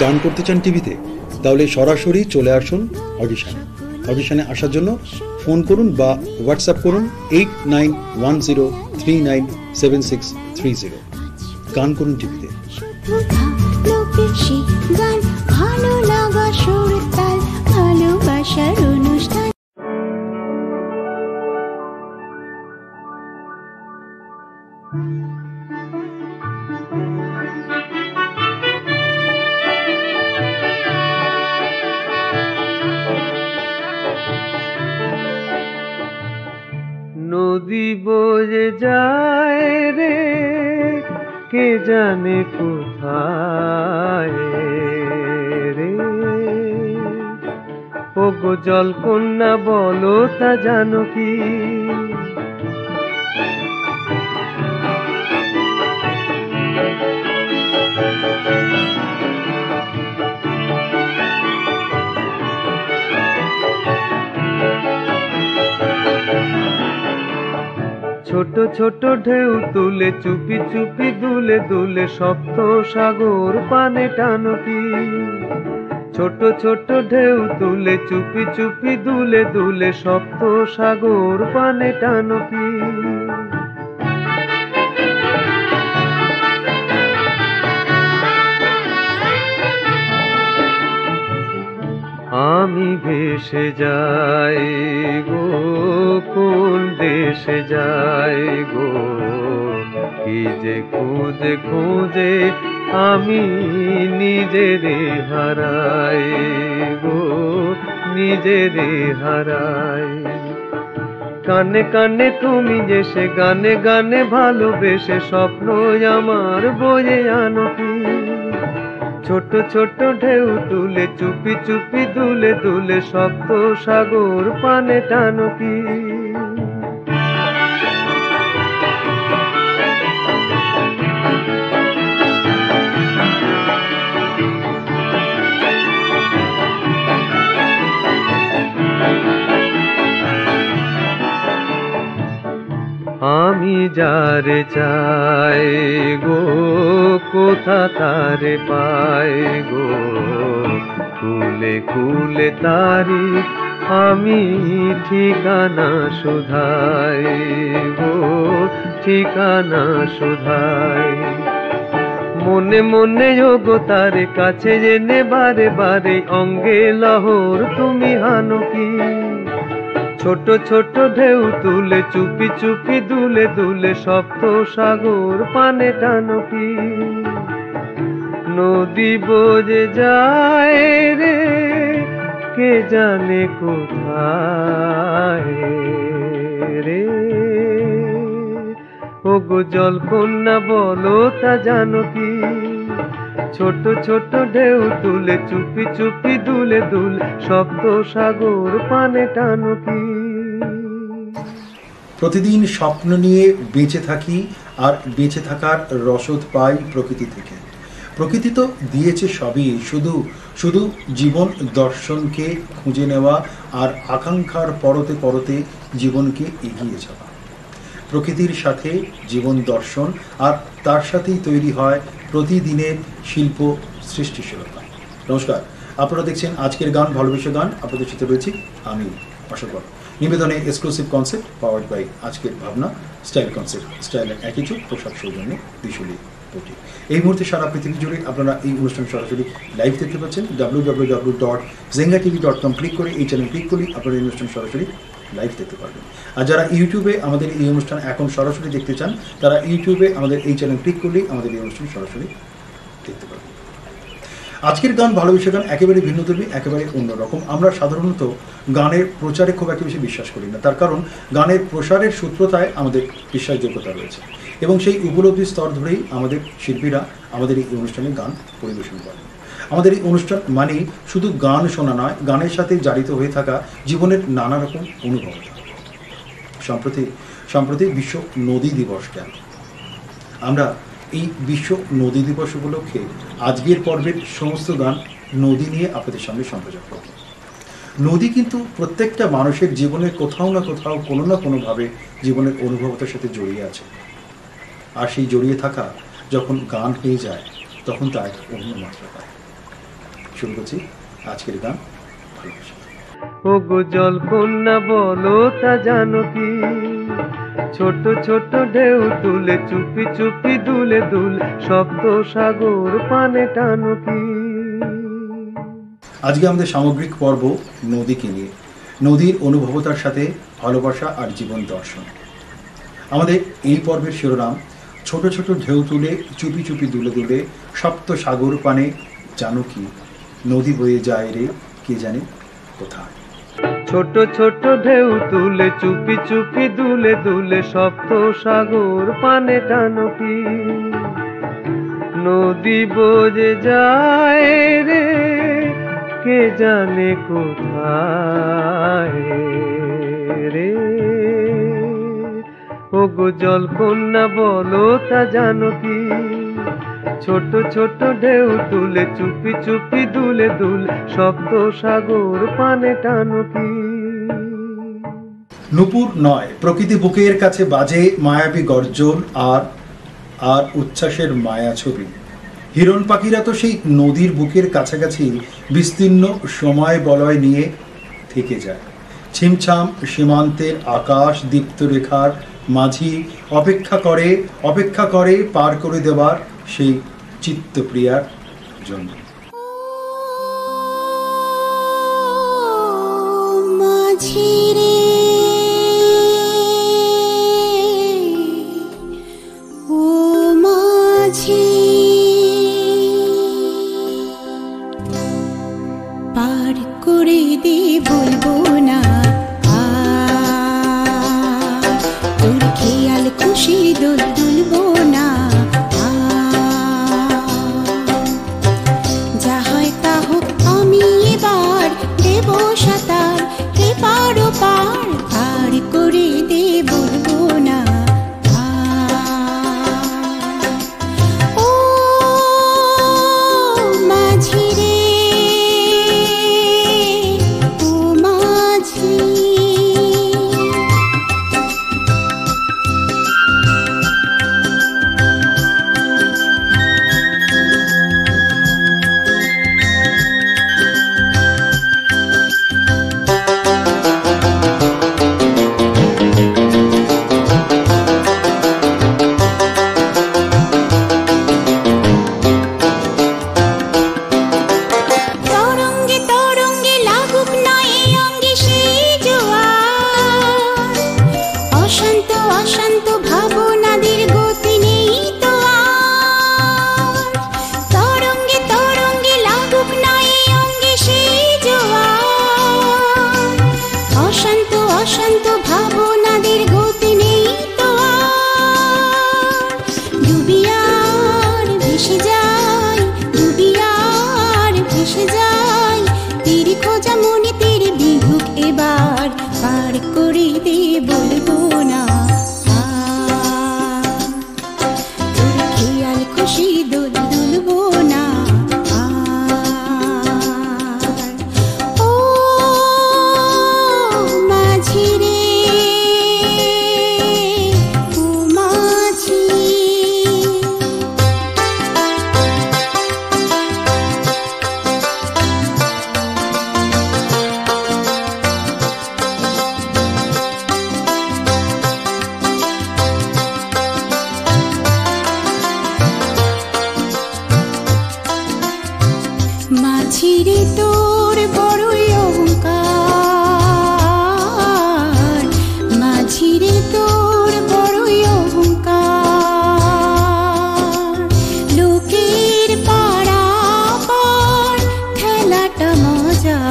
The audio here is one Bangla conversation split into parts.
গান করতে চান টিভিতে, তাহলে সরাসরি চলে আসুন অডিশনে আসার জন্য ফোন করুন বা হোয়াটসঅ্যাপ করুন 8910397630। গান করুন টিভিতে। নদী বয়ে যায় রে কে জানে কোথায় রে, ওগো জলকন্যা বলো তা জানো কি? ছোট ছোট ঢেউ তুলে চুপি চুপি দুলে দুলে সপ্ত সাগর পানে টানো কি? ছোট ছোট ঢেউ তুলে চুপি চুপি দুলে দুলে সপ্ত সাগর পানে টানো কি? আমি ভেসে যাই গো কোন দেশে যাই গো, কি যে খুঁজে খুঁজে আমি নিজেরে হারাই গো নিজেরে হারাই। কানে কানে তুমি যে সে গানে গানে ভালোবেসে স্বপ্ন আমার বয়ে আনো কি? ছোট ছোট ঢেউ তুলে চুপি চুপি দুলে দুলে সপ্ত সাগর পানে টানো কি? আমি যারে চাই গো কোথা তারে পাই গো, খুলে খুলে তারি আমি ঠিকানা শুধাই গো ঠিকানা শুধাই। মনে মনে যোগো তারে কাছে জেনে বারে বারে অঙ্গে লহর তুমি হানো কি? ছোট ছোট ঢেউ তুলে চুপি চুপি দুলে দুলে সপ্ত সাগর পানে টানো কি? নদী বয়ে যায় রে কে জানে কোথায় রে, ওগো জলকন্যা বলো তা জানো কি? ছোট ছোট ঢেউ তুলে চুপি চুপি দুলে দুলে সপ্ত সাগর পানে টানো কি? প্রতিদিন স্বপ্ন নিয়ে বেঁচে থাকি, আর বেঁচে থাকার রসদ পাই প্রকৃতি থেকে। প্রকৃতি তো দিয়েছে সবই, শুধু শুধু জীবন দর্শনকে খুঁজে নেওয়া আর আকাঙ্ক্ষার পরতে পরতে জীবনকে এগিয়ে যাওয়া। প্রকৃতির সাথে জীবন দর্শন, আর তার সাথেই তৈরি হয় প্রতিদিনের শিল্প সৃষ্টিশীলতা। নমস্কার, আপনারা দেখছেন আজকের গান ভালোবেসে গান। আপনাদের সাথে রয়েছি আমি অশোক। নিবেদনে এক্সক্লুসিভ কনসেপ্ট পাওয়ার্ড বাই আজকের ভাবনা স্টাইল কনসেপ্ট, স্টাইলের একই চোখ পোশাক সৌজন্যে বিশুলি পটি। এই মুহূর্তে সারা পৃথিবী জুড়ে আপনারা এই অনুষ্ঠান সরাসরি লাইভ দেখতে পাচ্ছেন। www.zengatv.com ক্লিক করে এই চ্যানেল ক্লিক করলে আপনারা এই অনুষ্ঠান সরাসরি লাইভ দেখতে পারবেন। আর যারা ইউটিউবে আমাদের এই অনুষ্ঠান এখন সরাসরি দেখতে চান, তারা ইউটিউবে আমাদের এই চ্যানেল ক্লিক করলেই আমাদের এই অনুষ্ঠান সরাসরি দেখতে পারবেন। আজকের গান ভালোবেসে গান একেবারে ভিন্নধর্মী, একেবারে অন্যরকম। আমরা সাধারণত গানের প্রচারে খুব একটা বেশি বিশ্বাস করি না, তার কারণ গানের প্রসারের সূত্রতায় আমাদের বিশ্বাসযোগ্যতা রয়েছে, এবং সেই উপলব্ধির স্তর ধরেই আমাদের শিল্পীরা আমাদের এই অনুষ্ঠানে গান পরিবেশন করেন। আমাদের এই অনুষ্ঠান মানে শুধু গান শোনা নয়, গানের সাথে জড়িত হয়ে থাকা জীবনের নানা রকম অনুভব। সম্প্রতি বিশ্ব নদী দিবস গেল। আমরা এই বিশ্ব নদী দিবস উপলক্ষে আজকের পর্বের সমস্ত গান নদী নিয়ে আপনাদের সামনে সম্প্রচার করব। নদী কিন্তু প্রত্যেকটা মানুষের জীবনে কোথাও না কোথাও কোনো না কোনোভাবে জীবনের অনুভবতার সাথে জড়িয়ে আছে, আর সেই জড়িয়ে থাকা যখন গান হয়ে যায় তখন তা এক অন্য মাত্রা পায়। শুরু করছি আজকের গান ভালোবাসা। ও গো জলকন্যা বলো তা জানো কি, ছোট ছোট ঢেউ তুলে চুপি চুপি দুলে দুলে সপ্ত সাগর পানে টানো কি। আজকে আমাদের সামগ্রিক পর্ব নদীকে নিয়ে, নদীর অনুভবতার সাথে ভালোবাসা আর জীবন দর্শন। আমাদের এই পর্বের শিরোনাম ছোট ছোট ঢেউ তুলে চুপি চুপি দুলে দুলে সপ্ত সাগর পানে জানো কি, নদী বয়ে যায় রে কে জানে কোথায়। ছোট ছোট ঢেউ তুলে চুপি চুপি দুলে দুলে সপ্ত সাগর পানে টানো কি, নদী বয়ে যায় রে কে জানে কোথায় রে। ও গো জলকন্যা বলো তা জানো কি, ছোট ছোট ঢেউ তুলে চুপি চুপি দুলে দুলে সপ্ত সাগর পানে টানো কি। নূপুর নয়, প্রকৃতি বুকের কাছে বাজে মায়াবী গর্জন আর আর উচ্ছ্বাসের মায়া ছবি। হিরণ পাখিরা তো সেই নদীর বুকের কাছাকাছি বিস্তীর্ণ সময় বলয় নিয়ে থেকে যায়। ছিমছাম সীমান্তের আকাশ দীপ্ত রেখার মাঝি অপেক্ষা করে পার করে দেওয়ার সেই চিত্তপ্রিয়ার জন্য। পার করে দে বলবো না তোর খেয়াল খুশি দোল দুলবো না, যা হয় তা হোক আমি এবার দেব সাঁতার এপার ওপার, পার করে দে বলবো না। ও মাঝি রে ও মাঝি, তরঙ্গে তরঙ্গে লাগুক না এই অঙ্গে সেই জোয়ার, অশান্ত অশান্ত ভাবনাদের গতি নেই তো আর। তরঙ্গে তরঙ্গে লাগুক না এই অঙ্গে সেই জোয়ার, অশান্ত অশান্ত ভাবনাদের গতি নেই তো আর। ডুবি আর ভেসে যাই, ডুবি আর ভেসে যাই, তীর খোঁজা মনে তীর বিহুক এবার, পার করে দে বলবো না তোর খেয়াল খুশি দোল দুলবো না। ও মাঝি রে ও মাঝি, মাঝি রে তোর বড়ই অহংকার, মাঝি রে তোর বড়ই অহংকার, লোকের পাড়াপার খেলাটা মজা,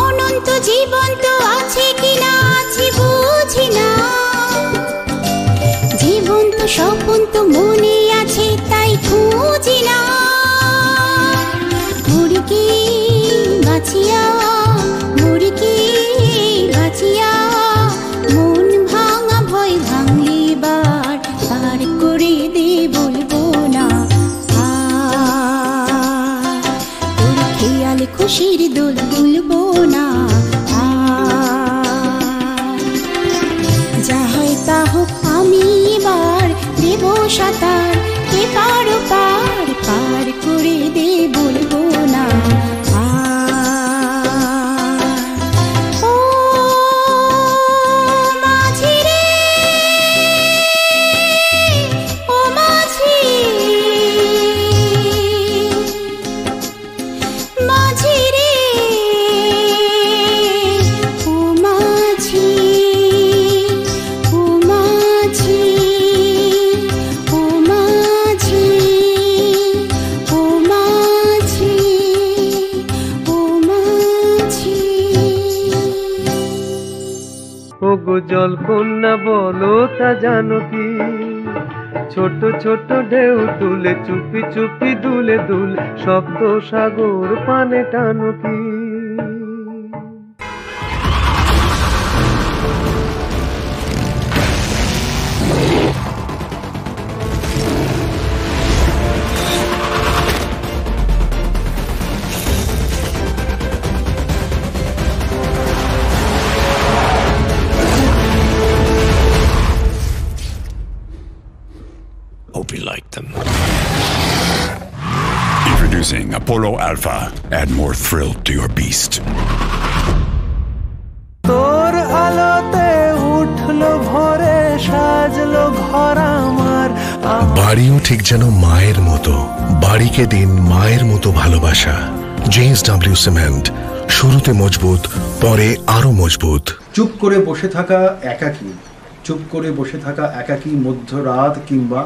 অনন্ত জীবন তো আছে কিনা আছে বুঝি না, জীবন তো স্বপন তো মনে আছে তাই খুঁজি না, মুরগি বাঁচিয়া মুরগি বাঁচিয়া মন ভাঙা ভয় ভাঙলি বার, পার করে দে বলবো না তোর খেয়াল খুশির দোল দুলবো না, যা হয় তা হোক আমি এবার দেব সাঁতার এপার ওপার, পার করে দে বলবো না। ওগো জলকন্যা বলো তা জানো কি, ছোট ছোট ঢেউ তুলে চুপি চুপি দুলে দুলে সপ্ত সাগর পানে টানো কি। Hope you like them. Introducing Apollo Alpha. Add more thrill to your beast. তোর আলোতে উঠলো ভরে সাজলো ঘর আমার। বাড়িও ঠিক যেন মায়ের মতো, বাড়িকে দিন মায়ের মতো ভালোবাসা। JSW সিমেন্ট, শুরুতে মজবুত, পরে আরো মজবুত। চুপ করে বসে থাকা একাকী, চুপ করে বসে থাকা একাকী মধ্যরাত কিংবা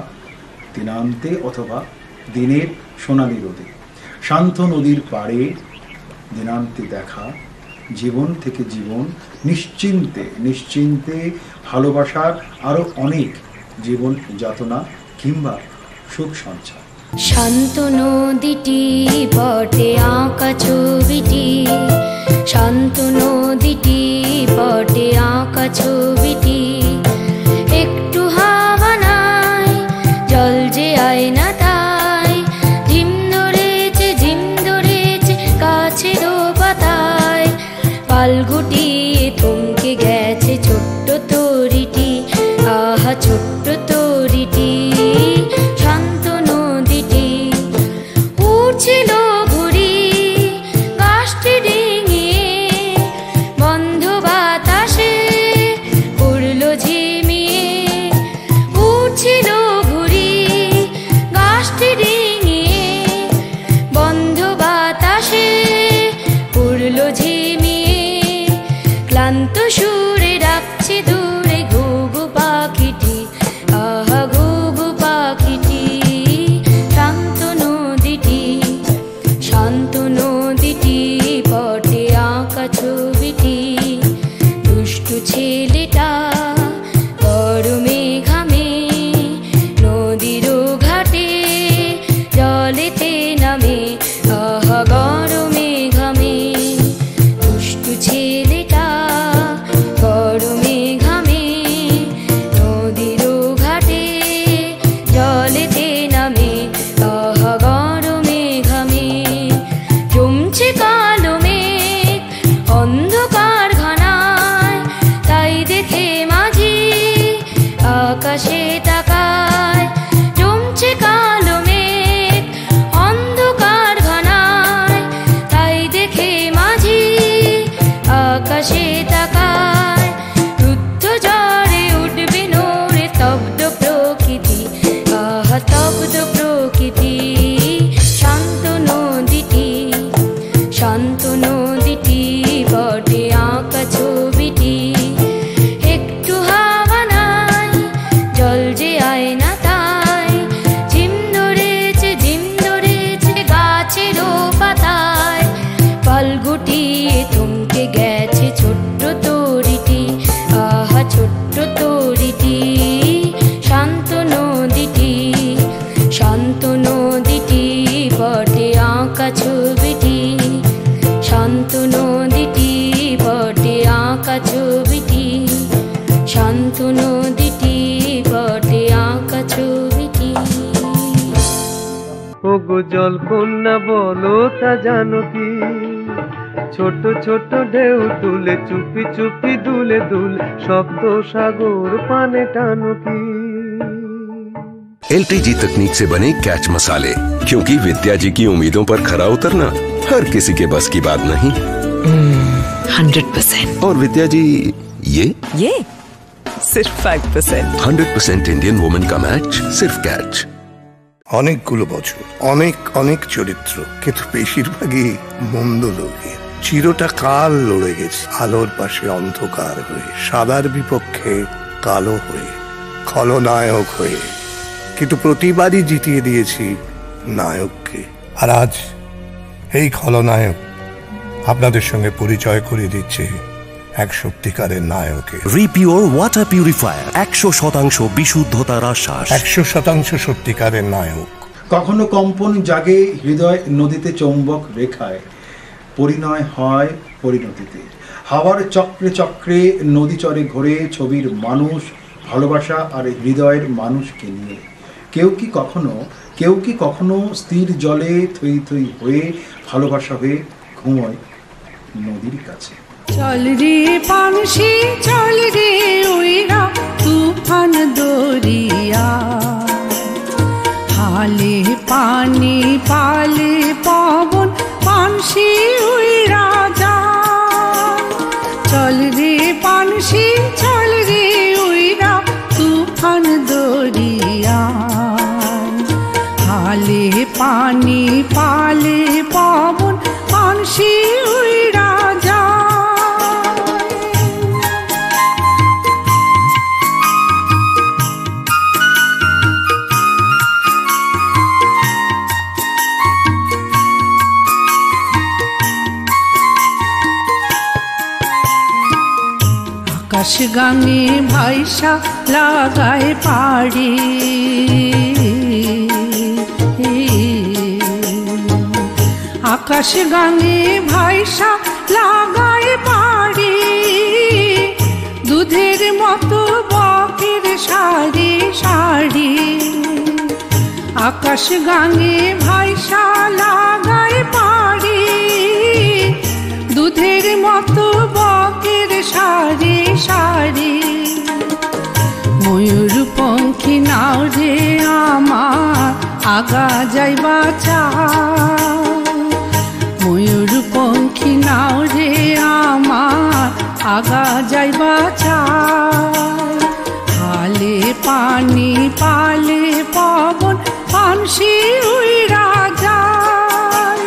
দিনান্তে অথবা দিনের সোনালি রোদে, শান্ত নদীর পাড়ে দিনান্তে দেখা, জীবন থেকে জীবন, নিশ্চিন্তে নিশ্চিন্তে ভালোবাসার আরো অনেক জীবন যাতনা কিংবা সুখ সঞ্চার। শান্ত নদীটি পটে আঁকা ছবিটি, শান্ত নদীটি পটে আঁকা ছবিটি, একটু হাওয়া নাই জল যে আয় না তাই, ঝিম ধরেছে গাছের পাতায়, পাল গুটিয়ে থমকে গেছে ছোট্ট তরিটি, আহা ছোট্ট তরিটি। শান্ত নদীটি উড়ছিল ঘুড়ি গাছটি ডিঙিয়ে, বন্ধ বাতাসে উড়ল ঝিমিয়ে, উড়ছিল ঘুড়ি গাছটি ডিঙিয়ে, বন্ধ বাতাসে উড়ল ঝিমিয়ে, ক্লান্ত সুরে ডাকছে দূরে ঘুঘু পাখিটি, আহা ঘুঘু পাখিটি। শান্ত নদীটি, শান্ত নদীটি পটে আঁকা ছবিটি, দুষ্টু ছেলেটা গরমে ঘামে নদীর ঘাটে জলেতে নামে, আহা গরমে ঘামে দুষ্টু ছেলেটা গরমে ঘামে নদীর ঘাটে জলেতে নামে, আহা গরমে ঘামে। জমছে কালো মেঘ অন্ধকার ঘনায়, তাই দেখে মাঝি আকাশে তাকায়, জমছে কালো মেঘ অন্ধকার ঘনায়, তাই দেখে মাঝি আকাশে তাকায়, রুদ্ধ ঝড়ে উঠবে নড়ে স্তব্ধ প্রকৃতি, আহা স্তব্ধ প্রকৃতি। শান্ত নদীটি, শান্ত নদীটি বটে আঁকা ছবিটি, একটু হাওয়া নাই জল যে আয় না তাই, ঝিম ধরেছে গাছের পাতায়, পাল গুটিয়ে থমকে গেছে ছোট্ট তরিটি, আহা ছোট্ট তরিটি। শান্ত নদীটি, শান্ত নদীটি বটে আঁকা ছবিটি, শান্ত নদীটি বটে আঁকা ছবিটি, শান্ত নদীটি বটে আঁকা ছবিটি। ওগো জলকন্যা বলো তা জানো কি, ছোট ছোট ঢেউ তুলে চুপি চুপি দুলে দুলে সপ্ত সাগর পানে টানো কি। LTG तकनीक से बने कैच मसाले, क्योंकि विद्या जी की उम्मीदों पर खरा उतरना हर किसी के बस की बात नहीं। 100%। और विद्या जी ये सिर्फ 5%। 100% इंडियन वुमेन का मैच सिर्फ कैच। অনেকগুলো বছর, অনেক অনেক চরিত্র, কিন্তু বেশিরভাগই মন্দ লোকের। চিরটা কাল লড়ে গেছে আলোর পাশে অন্ধকার হয়ে, সাদার বিপক্ষে কালো হয়ে, খলনায়ক হয়ে, কিন্তু প্রতিবারই জিতিয়ে দিয়েছি নায়ককে। আর আজ এই খলনায়ক আপনাদের সঙ্গে পরিচয় করিয়ে দিচ্ছে এক সত্যিকারের নায়কে। রিপিওর ওয়াটার পিউরিফায়ার, 100% বিশুদ্ধতার আশ্বাস, 100% সত্যিকারের নায়ক। কখনো কম্পন জাগে হৃদয় নদীতে চৌম্বক রেখায়, পরিণয় হয় পরিণতিতে। হাওয়ার চক্রে চক্রে নদী চরে ঘোরে ছবির মানুষ, ভালোবাসা আর হৃদয়ের মানুষকে নিয়ে। কেউ কি কখনো স্থির জলে থই থই হয়ে ভালোবাসা হয়ে ঘুমোয় নদীর কাছে। চল রে পানসি চল রে উইরা তুফান দরিয়া, হালে পানি পালে পবন পানসি উইরা যা। চল রে পানসি চল রে উইরা তুফান দরিয়া, হালে পানি পালে পবন পানসি উইরা যা। আকাশ গাঙে ভাইসা লাগায় পাড়ি, আকাশ গাঙে ভাইসা লাগায় পাড়ি, দুধের মতো বকের সারি সারি। আকাশ গাঙে ভাইসা লাগায় পাড়ি, দুধের মতো বকের সারি সারি। ময়ূর পঙ্খী নাও রে আমার আগা যাইবা চা, ময়ূর পঙ্খী নাও রে আমার আগা যাইবা চা। হালে পানি পালে পবন পানসি উইরা যায়।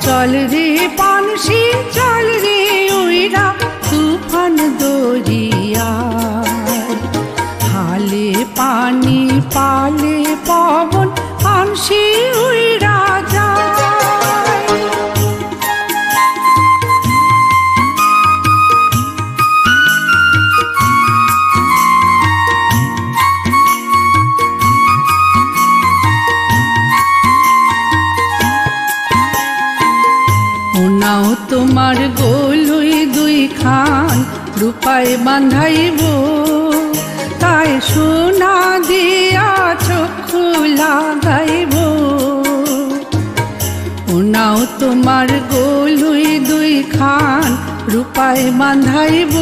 চল রে পানসি চল রে উইরা তুফান দরিয়া, হালে পানি পালে পবন পানসি উইরা যায়। নাও তোমার গোলুই দুই খান রূপায় বান্ধাইব, তাই সোনা দিয়া চক্ষু লাগাইব। নাও তোমার গোলুই দুই খান রূপায় বান্ধাইব,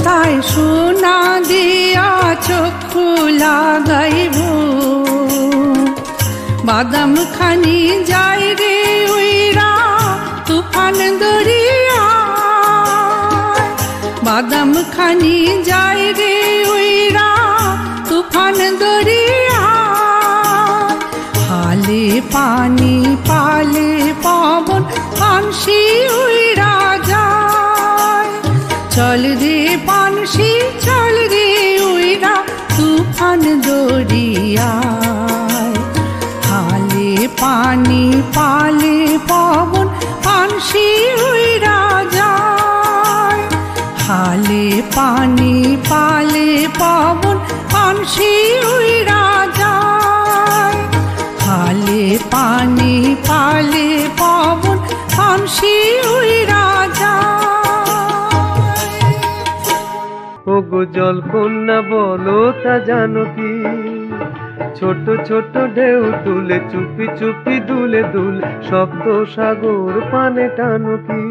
তাই সোনা দিয়া চক্ষু লাগাইব। বাদাম খানি যায় রে উইরা তুফান দরিয়া, বাদাম খানি যায় রে উইরা তুফান দরিয়া। হালে পানি পালে পবন পানসি উইরা যায়। চল রে পানসি চল রে উইরা তুফান দরিয়া, হালে পানি পালে পবন পানসি উইরা যায়। হালে পানি পালে পবন পানসি উইরা যায়। হালে পানি পালে পবন পানসি উইরা যায়। ওগো জল কন্যা বলো তা জানো কি, ছোট ছোট ঢেউ তুলে চুপি চুপি দুলে দুলে শব্দ সাগর পানে টানো কি।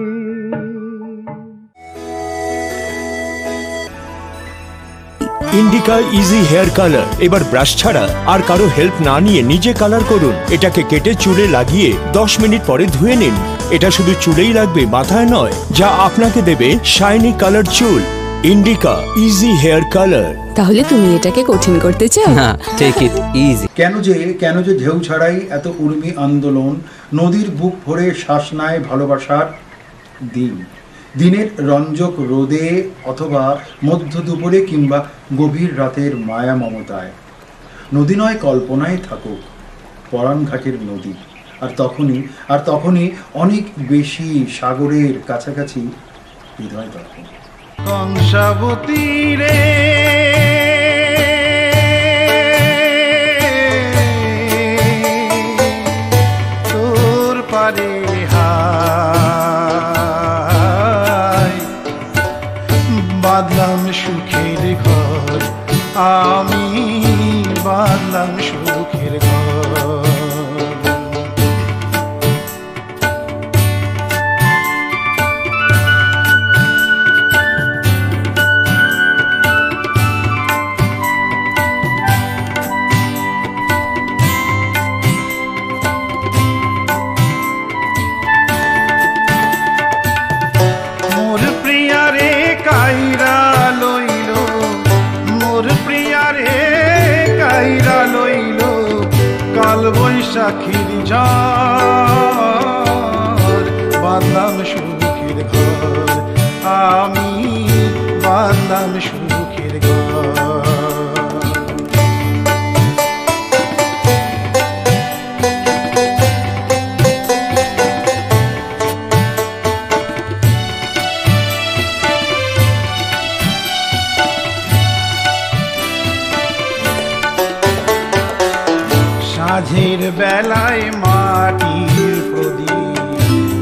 ইন্ডিকা ইজি হেয়ার কালার এবার ব্রাশ ছাড়া আর কারো হেল্প না নিয়ে নিজে কালার করুন। এটাকে কেটে চুলে লাগিয়ে 10 মিনিট পরে ধুয়ে নিন। এটা শুধু চুলেই লাগবে, মাথায় নয়, যা আপনাকে দেবে শাইনি কালার চুল। Indica easy hair colour. তাহলে তুমি এটাকে কঠিন করতে চাও? না, টেক ইট ইজি। কেন যে ঢেউ ছাড়াই এত উর্মি আন্দোলন, নদীর বুক ভরে শ্বাস নেয় ভালোবাসার দিন। দিনের রঞ্জক রোদে অথবা মধ্য দুপুরে কিংবা গভীর রাতের মায়া মমতায়। নদী নয় কল্পনায় থাকুক পরাণ ঘাটের নদী, আর তখনই অনেক বেশি সাগরের কাছাকাছি হৃদয় দর্পণ। কংসাবতী রে তোর পারে হায় বাঁধলাম সুখের ঘর, আমি বাঁধলাম সুখের ঘর। বৈশাখীর ঝড় বাঁধলাম সুখের ঘর, আমি বাঁধলাম সুখের ঘর। মাঝের বেলায় মাটির প্রদীপ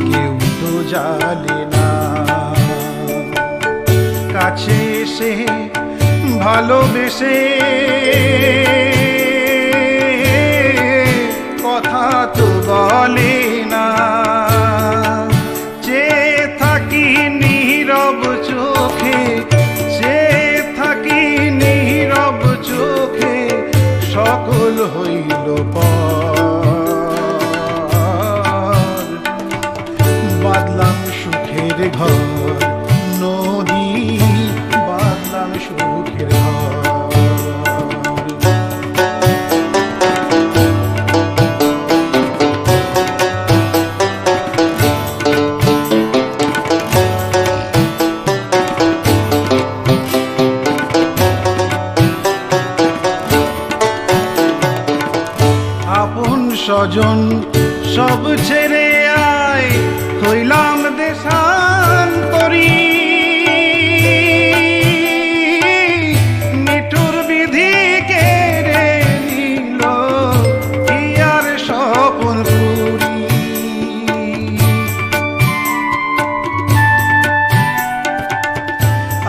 কেউ তো জ্বালে না, কাছে এসে ভালোবেসে কথা তো বলে না, চেয়ে থাকি নীরব চোখে, চেয়ে থাকি নীরব চোখে, সকল হইল পর বাঁধলাম সুখের ঘর, নদী বাঁধলাম সুখের ঘর। স্বজন সব ছেড়ে আয় হইলাম দেশান্তরী, নিঠুর বিধি কেড়ে নিল কি আর স্বপন পুরি।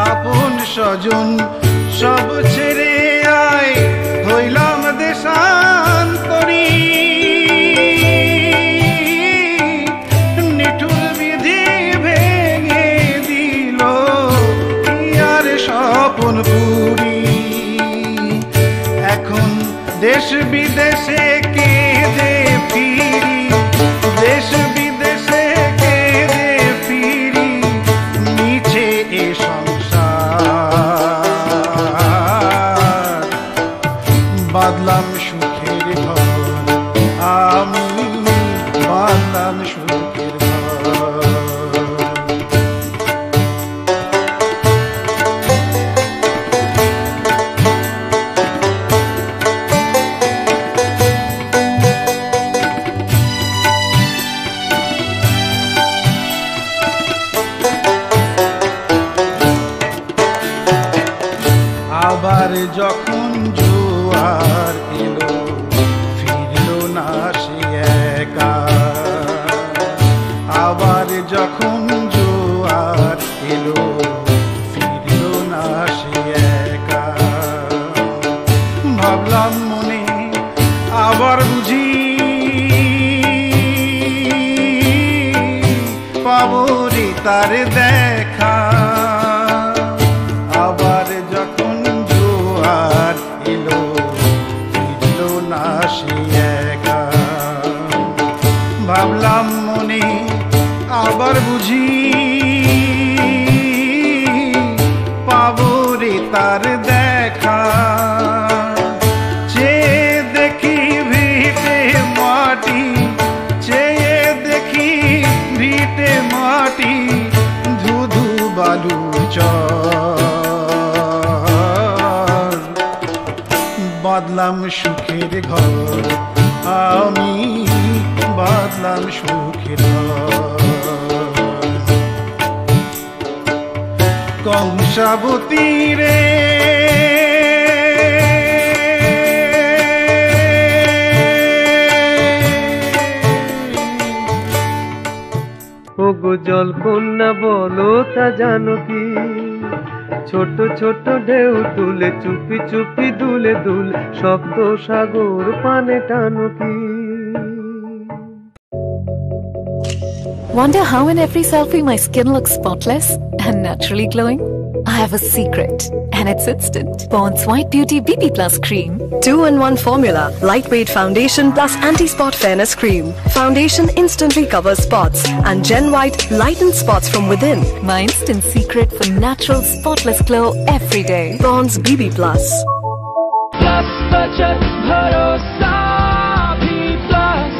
আপন স্বজন সব ছেড়ে আয় হইলাম দেশান্তরী, এখন দেশ বিদেশে কেঁদে ফিরি, দেশ বিদেশে কেঁদে ফিরি, মিছে এ সংসার বাঁধলাম সুখের ঘর, আমি বাঁধলাম সুখের ঘর। আবার যখন জোয়ার এলো ফিরল না সে একা, আবার যখন জোয়ার এলো ফিরল না সে একা, ভাবলাম মনে আবার বুঝি পাবো রে তার দেখা, আবার যখন জোয়ার এলো ফিরল না সে একা, ভাবলাম মনে আবার বুঝি পাবো রে তার দেখা, চেয়ে দেখি ভিটে মাটি, চেয়ে দেখি ভিটে মাটি, ধুধু বালু চর বাঁধলাম সুখের ঘর, আমি বাঁধলাম সুখের ঘর। কংসাবতী রে ওগো জল কন্যা বলো তা জানো কি, ছোট ছোট ঢেউ তুলে চুপি চুপি দুলে দুলে শব্দ সাগর পানে টানো কি। Wonder how in every selfie my skin looks spotless and naturally glowing? I have a secret, and it's instant. Pond's White Beauty BB Plus Cream. 2-in-1 formula, lightweight foundation plus anti-spot fairness cream. Foundation instantly covers spots and Gen White lightens spots from within. My instant secret for natural spotless glow every day. Pond's BB Plus. Plus budget bharosa bhi plus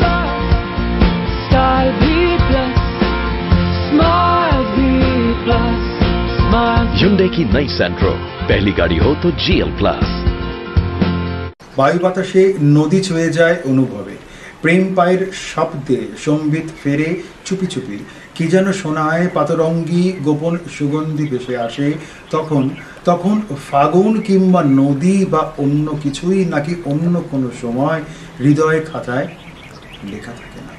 style bhi plus smile bhi plus smile. Hyundai की नई सेंट्रो पहली गाड़ी हो तो GL प्लस। বায়ু বাতাসে নদী ছুঁয়ে যায় অনুভবে, প্রেম পায়ের শব্দে সম্বিত ফেরে চুপি চুপি, কি যেন শোনায় পাতরঙ্গী গোপন সুগন্ধি ভেসে আসে। তখন তখন ফাগুন কিংবা নদী বা অন্য কিছুই নাকি অন্য কোনো সময় হৃদয় খাতায় লেখা থাকে না।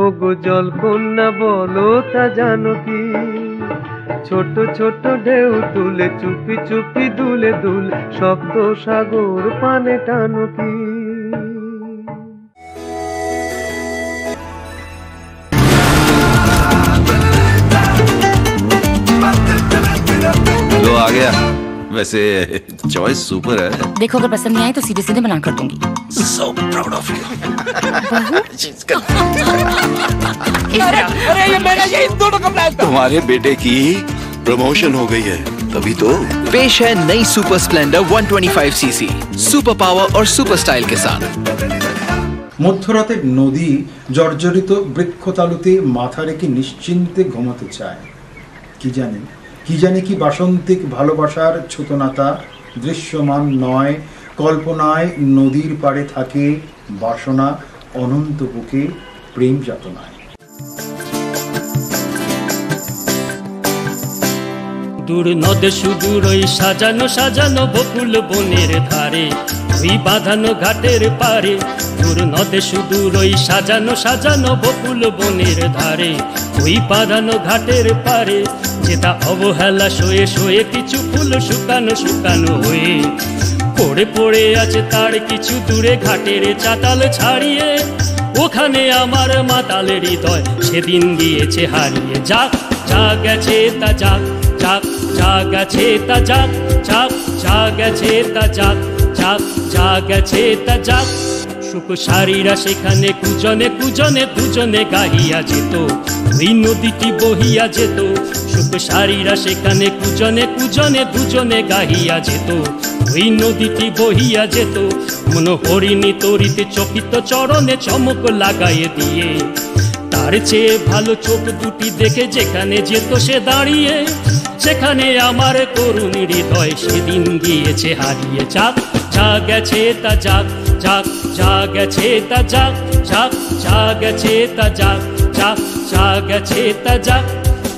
ওগো জল কন্যা বলো তা জানো কি, ছোট ছোট ঢেউ তুলে চুপি চুপি দুলে দুলে শব্দ সাগর পানে টানো কি। लो आ गया। वैसे चॉइस सुपर है। देखो अगर पसंद नहीं आए तो सीधे सीधे मना कर दूंगी। So proud of you। अरे ये मेरा ये इन दोनों का प्लान था। तुम्हारे बेटे की प्रमोशन हो गई है तभी तो। पेश है नई super Splendor 125 CC, super power और सुपर स्टाइल के साथ। মধ্যরাতের নদী জর্জরিত বৃক্ষতালুতে মাথা রেখে নিশ্চিন্তে ঘুমাতে চায়। কি জানে কি বাসন্তিক ভালোবাসার ছুতনাতা দৃশ্যমান নয়, কল্পনায় নদীর পাড়ে থাকে বাসনা অনন্ত বুকে প্রেম যাতনায়। দূর নদে সুদূর ওই সাজানো সাজানো বকুল বনের ধারে, ওই বাঁধানো ঘাটের পারে। দূর নদে সুদূর ওই সাজানো সাজানো বকুল বনের ধারে, ওই বাঁধানো ঘাটের পারে। যেটা অবহেলা শোয়ে শোয়ে কিছু ফুল শুকানো শুকানো হয়ে পড়ে পড়ে আছে তার কিছু দূরে ঘাটের চাতাল ছাড়িয়ে। ওখানে আমার মাতালের হৃদয় সেদিন গিয়েছে হারিয়ে। যাক যা গেছে তা যাক, যাক যা গেছে তা যাক, যাক যা গেছে তা যাক, যাক যা গেছে তা যাক। সুখ সারীরা সেখানে কুজনে কুজনে দুজনে গাহিয়া যেত, ওই নদীটি বহিয়া যেত। সুখ সারীরা সেখানে কুজনে কুজনে দুজনে গাহিয়া যেত, ওই নদীটি বহিয়া যেত। মনোহরিণী তরিতে চকিত চরণে চমক লাগাইয়ে দিয়ে, তার চেয়ে ভালো চোখ দুটি দেখে যেখানে যেত সে দাঁড়িয়ে। সেখানে আমার করুণ হৃদয় সেদিন গিয়েছে হারিয়ে। যাক যা গেছে তা যাক, যাক যা গেছে তা যাক, যাক যা গেছে তা যাক, যাক যা গেছে তা যাক।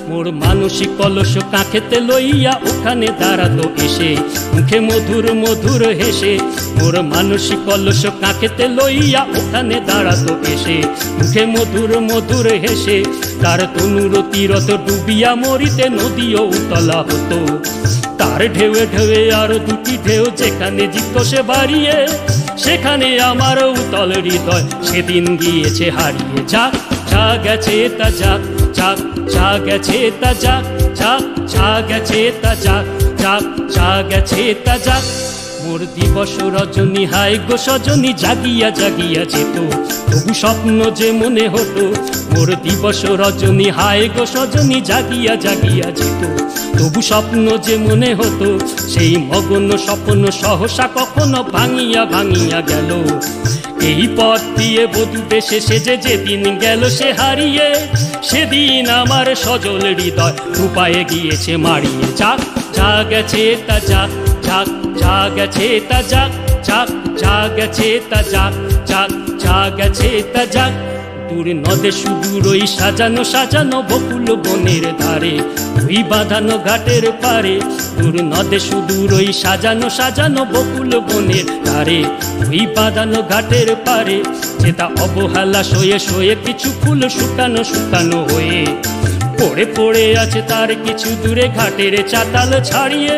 মোর মানসিক কলস কাঁখেতে লইয়া ওখানে দাঁড়াতো এসে, মুখে মধুর মধুর হেসে। মোর মানসিক কলস কাঁখেতে লইয়া ওখানে দাঁড়াতো এসে, মুখে মধুর মধুর হেসে। তার তনুর তীরত ডুবিয়া মরিতে নদীও উতলা হতো, তার ঢেউয়ে ঢেউয়ে আরো দুটি ঢেউ যেখানে জিত সে বাড়িয়ে। সেখানে আমার উতল হৃদয় সেদিন গিয়েছে হারিয়ে। যাক যা গেছে তা যাক, যাক যা গেছে তা যাক, যাক যা গেছে তা যাক, যাক যা গেছে তা যাক। মোর দিবস রজনী হায় গো সজনী জাগিয়া জাগিয়া যেত, তবু স্বপ্ন যে মনে হতো। মোর দিবস রজনী হায় গো সজনী জাগিয়া জাগিয়া যেত, তবু স্বপ্ন যে মনে হতো। সেই মগন স্বপ্ন সহসা কখনো ভাঙিয়া ভাঙিয়া গেল। এই পথ দিয়ে বধূ বেশে সেজে যেদিন গেল সে হারিয়ে। সেদিন আমার সজল হৃদয় রূপায়ে গিয়েছে মারিয়ে। যাক যা গেছে তা যাক, যাক যা গেছে তা যাক, যাক যা গেছে তা যাক, যাক যা গেছে তা যাক। দূর নদে সুদূর ওই সাজানো সাজানো বকুল বনের ধারে, ওই বাঁধানো ঘাটের পারে। দূর নদে সুদূর ওই সাজানো সাজানো বকুল বনের ধারে, ওই বাঁধানো ঘাটের পারে। যেটা অবহেলা শোয়ে শোয়ে কিছু ফুল শুকানো শুকানো হয়ে পড়ে পড়ে আছে তার কিছু দূরে ঘাটের চাতাল ছাড়িয়ে।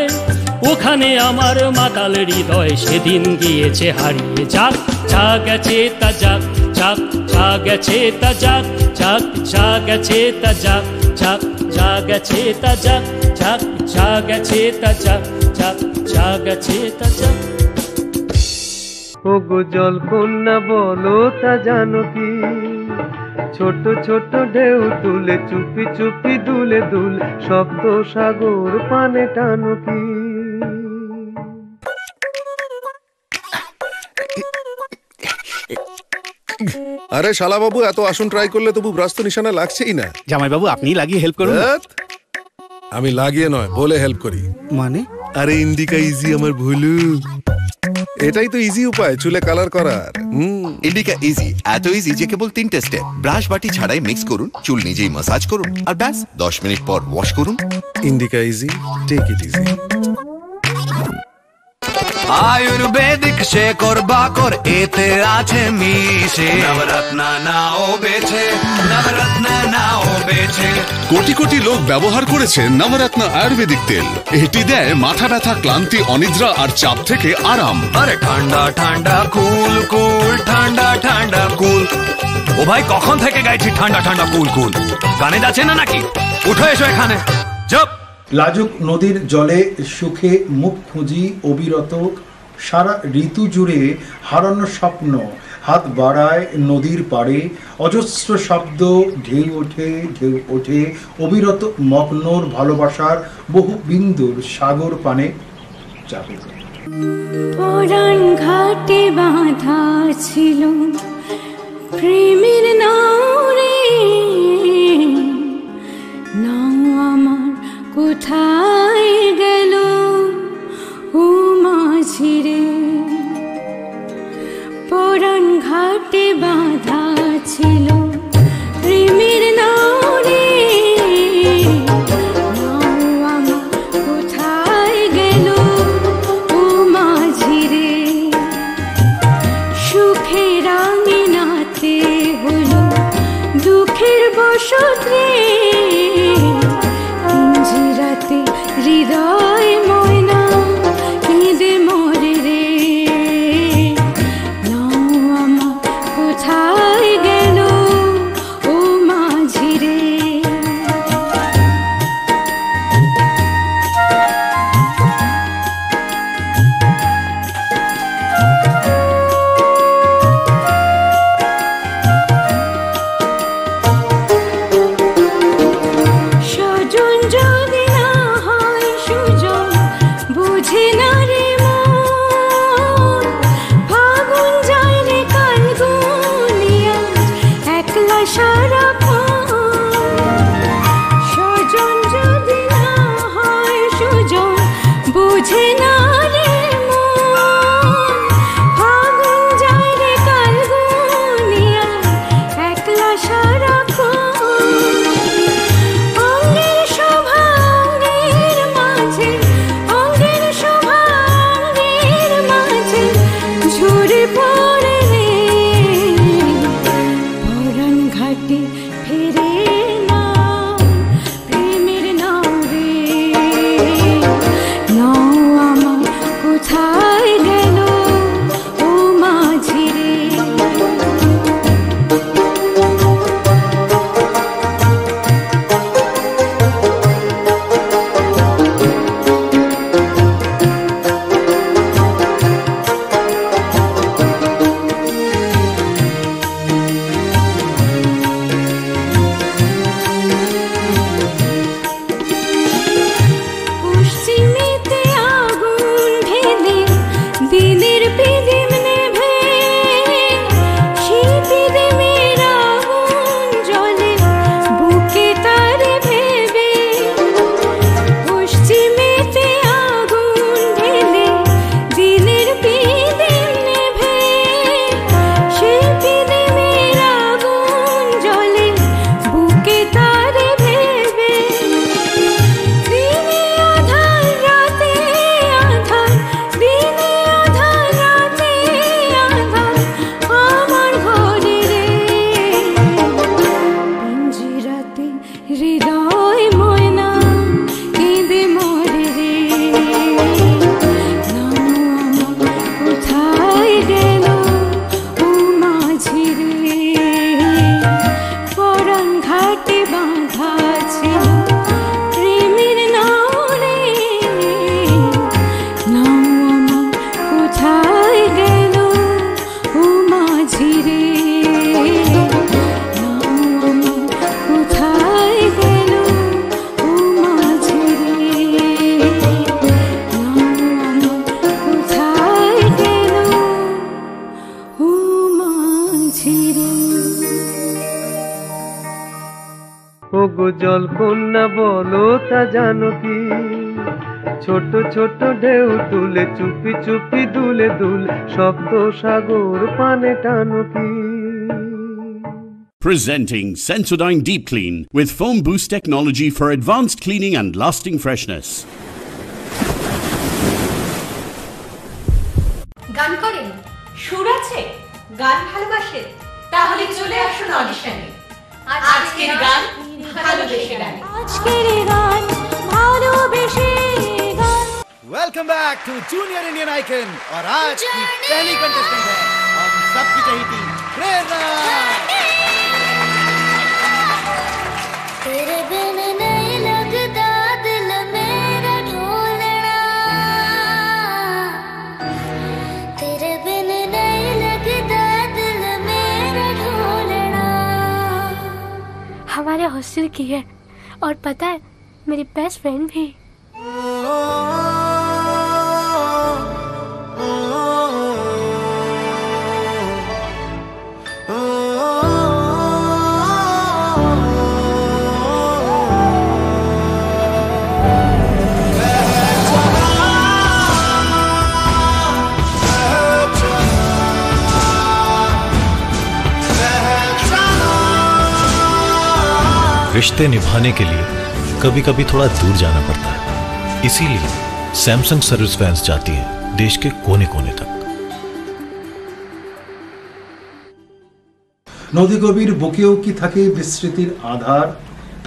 ওখানে আমার মাতাল হৃদয় সেদিন গিয়েছে হারিয়ে। যাক যা গেছে তা যাক, যাক যা গেছে তা যাক, যাক যা গেছে তা যাক, যাক যা গেছে তা যাক, যাক যা গেছে তা যাক, যাক যা গেছে তা যাক। ও গো জল কন্যা বলো তা জানো কি, ছোট ছোট ঢেউ তুলে চুপি চুপি দুলে দুলে শব্দ সাগর পানে টানো কি। আরে শালা বাবু, এত আসন ট্রাই করলে তবু ব্রাশ তো নিশানা লাগছেই না। জামাই বাবু আপনি লাগিয়ে হেল্প করুন। আমি লাগিয়ে নয় বলে হেল্প করি। মানে? আরে ইন্ডিকা ইজি আমার ভুলু, এটাই তো ইজি উপায় চুলে কালার করার। ইন্ডিকা ইজি, এত ইজি যে কেবল 3টে স্টেপ। ব্রাশ বাটি ছাড়াই মিক্স করুন, চুল নিজেই ম্যাসাজ করুন, আর ব্যাস 10 মিনিট পর ওয়াশ করুন। Indica easy, take it easy. Ayurvedic শেকর বাকর এতে আছে মিশে, নবরত্ন নাও বেছে, নবরত্ন নাও বেছে। কোটি কোটি লোক ব্যবহার করেছে নবরত্ন আয়ুর্বেদিক তেল। এটি দেয় মাথা ব্যথা, ক্লান্তি, অনিদ্রা আর চাপ থেকে আরাম। আরে ঠান্ডা ঠান্ডা কুল কুল, ঠান্ডা ঠান্ডা কুল। ও ভাই কখন থেকে গাইছি ঠান্ডা ঠান্ডা কুল কুল, গানে যাচ্ছে না নাকি? উঠো এসো এখানে, চুপ। লাজুক নদীর জলে সুখে মুখ খুঁজি অবিরত, সারা ঋতু জুড়ে হারানো স্বপ্ন হাত বাড়ায় নদীর পাড়ে। অজস্র শব্দ ঢেউ ওঠে ঢেউ ওঠে, অবিরত মগ্নর ভালোবাসার বহু বিন্দুর সাগর পানে চাপে। পরাণ ঘাটে বাঁধা ছিল প্রেমের নাও রে, নাও আমার কোথায় গেল ও মাঝি রে। ঘাটে বাঁধা ছিল প্রেমের নাও রে, নাও আমার কোথায় গেল ও মাঝি রে, সুখের আঙিনাতে হলো দুঃখের বসত রে, পিঞ্জিরাতে হৃদয় ময়না কেঁদে মরে রে, নাও আমার কোথায় গেল ও মাঝি রে। স্বজন যদি না হয় সুজন বুঝে না রে মন, ফাগুন যায় রে কাল গুনিয়া একলা সারাক্ষণ, স্বজন যদি না হয় সুজন বুঝে না রে মন, ফাগুন যায় রে কাল গুনিয়া একলা সারাক্ষণ, অঙ্গের শোভা অঙ্গের মাঝে, অঙ্গের শোভা অঙ্গের মাঝে ঝরে পড়ে রে, পরাণ ঘাটে ফেরে না প্রেমের নাও রে, নাও আমার কোথায় গেল ও মাঝি রে। পশ্চিমেতে আগুন ঢেলে দিনের পিদিম নেভে, সেই পিদিমের আগুন জ্বলে বুকে তারে ভেবে, পশ্চিমেতে আগুন ঢেলে দিনের পিদিম নেভে, সেই পিদিমের আগুন জ্বলে বুকে তারে ভেবে, দিনে আধার রাতে আধার, দিনে আধার রাতে আধার আমার ঘরে রে, পিঞ্জিরাতে হৃদয় ময়না কেঁদে মরে রে, নাও আমার কোথায় গেল ও মাঝি রে, পরাণ ঘাটে বাঁধা ছিল প্রেমের নাও রে, নাও আমার কোথায় গেল ও মাঝি রে, নাও আমার কোথায় গেল ও মাঝি রে, নাও আমার কোথায় গেল ও মাঝি রে। ওগো জল কন্যা বলো তা জানো কি, ছোট ছোট ঢেউ তুলে চুপি চুপি দুলে দুলে শব্দ সাগর পানে টানো কি। Presenting Sensodyne Deep Clean with foam boost technology for advanced cleaning and lasting freshness. গান করেন, সুর আছে, গান ভালোবাসেন, তাহলে চলে আসুন অডিশনে। আজকের গান ভালোবেসে গান, আজকের গান ভালোবেসে গান। Welcome back to Junior Indian Icon और आज की पहली कंटेस्टेंट है हम सबकी चहेती प्रेरणा। तेरे बिन नहीं लगता दिल मेरा ढोलना, तेरे बिन नहीं लगता दिल मेरा ढोलना। हमारे हॉस्टल की है और पता है मेरी बेस्ट फ्रेंड भी। रिश्ते निभाने के लिए कभी कभी थोड़ा दूर जाना पड़ता है। इसीलिए सैमसंग सर्विस वैन्स जाती है देश के कोने कोने तक। নদী গভীর বুকেও কি থাকে বিস্মৃতির আধার,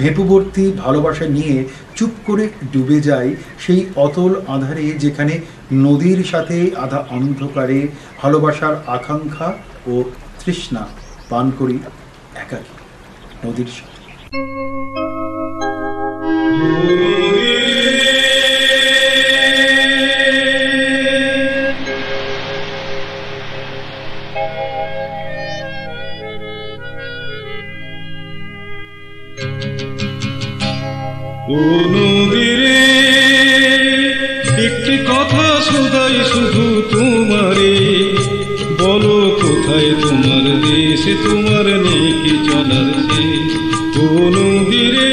ভেপুবর্তী ভালোবাসা নিয়ে চুপ করে ডুবে যায় সেই অতল আধারে, যেখানে নদীর সাথে আধা অন্ধকারে ভালোবাসার আকাঙ্ক্ষা ও তৃষ্ণা পান করি একাকী নদীর সাথে। ও নদীরে একটি কথা শুধাই শুধু তোমারে, বলো কোথায় তোমার দেশে, তোমার নেই কি চলার শেষ। ও নদীরে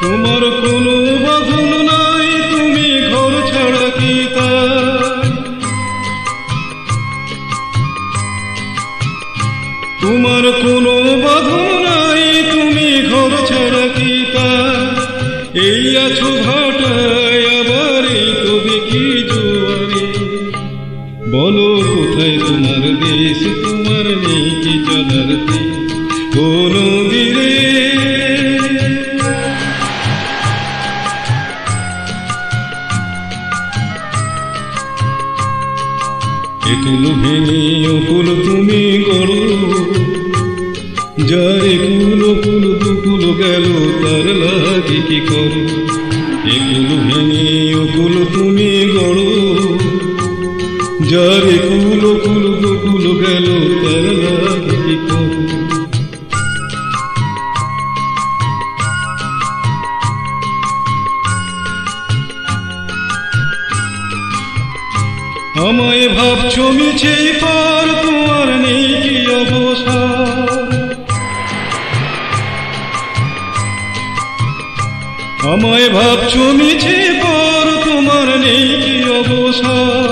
তোমার কোনো বাঁধন নাই, তুমি ঘর ছাড়া কি তাই, তোমার কোনো বাঁধন নাই, তুমি ঘর ছাড়া কি তাই, এই আছো ভাটায় আবার এই তো দেখি জোয়ারে, বলো কোথায় তোমার দেশ, তোমার নেই কি চলার দেশ। ও নদীরে একুল ভেঙে অকুল তুমি গড়ো, যার একুল কুল দুকুল গেল তার লাগে কি করো, একুল ভেঙে অকুল তুমি গড়ো, যার একুল কুল দুকুল গেল তার লাগে কি করো। আমায় ভাবছো মিছে পর, তোমার নেই কি অবসর, আমায় ভাবছো মিছে পর, তোমার নেই কি অবসর,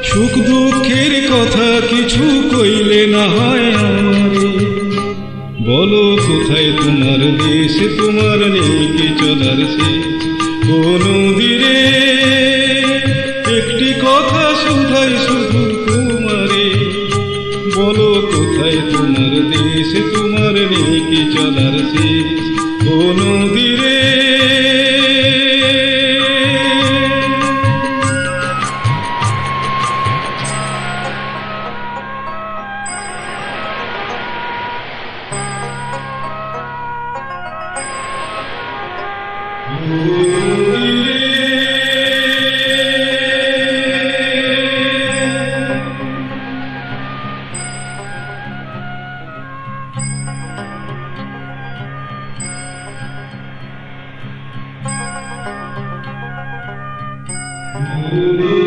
সুখ দুঃখের কথা কিছু কইলে না হয় আমারে, বলো কোথায় তোমার দেশ, তোমার নেই কি চলার শেষ। ও নদীরে একটি কথা শুধাই শুধু তোমারে, বলো কোথায় তোমার দেশ, তোমার নেই কি চলার শেষ। ও নদীরে Oh